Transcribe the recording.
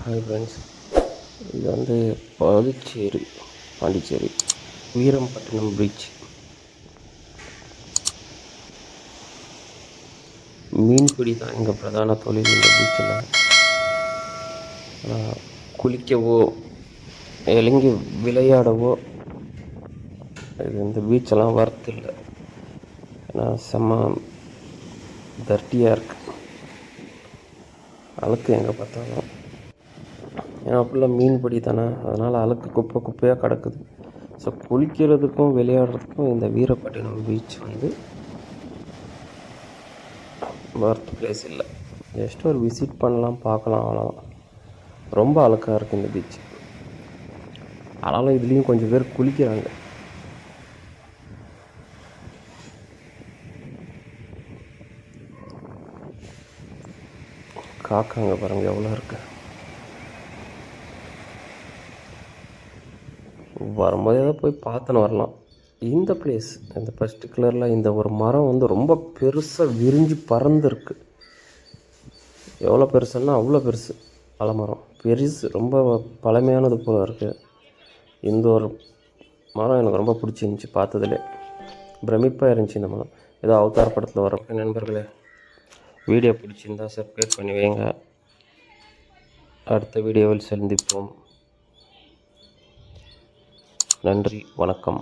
Hi friends, இது வந்து Pondicherry Veerampattinam beach. மீன்பிடி தான் எங்கள் பிரதான தொழில் இந்த பீச்சில். ஆனால் குளிக்கவோ இறங்கி விளையாடவோ இது இந்த பீச்செல்லாம் வர்த்து இல்லை. ஏன்னா செம்ம தர்ட்டியாக இருக்குது, அழுக்கு எங்கே பார்த்தாலும். ஏன்னா ஃபுல்லாக மீன்பிடி தானே, அதனால் அழுக்கு குப்பையாக கிடக்குது. ஸோ குளிக்கிறதுக்கும் விளையாடுறதுக்கும் இந்த வீரப்பட்டினம் பீச் வந்து வர்த் பிளேஸ் இல்லை. ஜஸ்ட் ஒரு விசிட் பண்ணலாம், பார்க்கலாம், அவ்வளோதான். ரொம்ப அழுக்காக இருக்குது இந்த பீச். ஆனாலும் இதுலேயும் கொஞ்சம் பேர் குளிக்கிறாங்க. காக்காங்க பாருங்கள் எவ்வளோ இருக்கு. வரும்போது ஏதோ போய் பார்த்துன்னு வரலாம். இந்த பிளேஸ் இந்த பர்டிகுலரில் இந்த ஒரு மரம் வந்து ரொம்ப பெருசாக விரிஞ்சு பறந்துருக்கு. எவ்வளோ பெருசுன்னா அவ்வளோ பெருசு. ஆலமரம் பெருசு, ரொம்ப பழமையானது போல் இருக்குது. இந்த ஒரு மரம் எனக்கு ரொம்ப பிடிச்சிருந்துச்சி, பார்த்ததுலே பிரமிப்பாக இருந்துச்சு இந்த மரம். ஏதோ அவதார் படத்தில் வரப்போ. நண்பர்களே, வீடியோ பிடிச்சிருந்தா சப்ஸ்கிரைப் பண்ணி வைங்க. அடுத்த வீடியோவில் சந்திப்போம். நன்றி, வணக்கம்.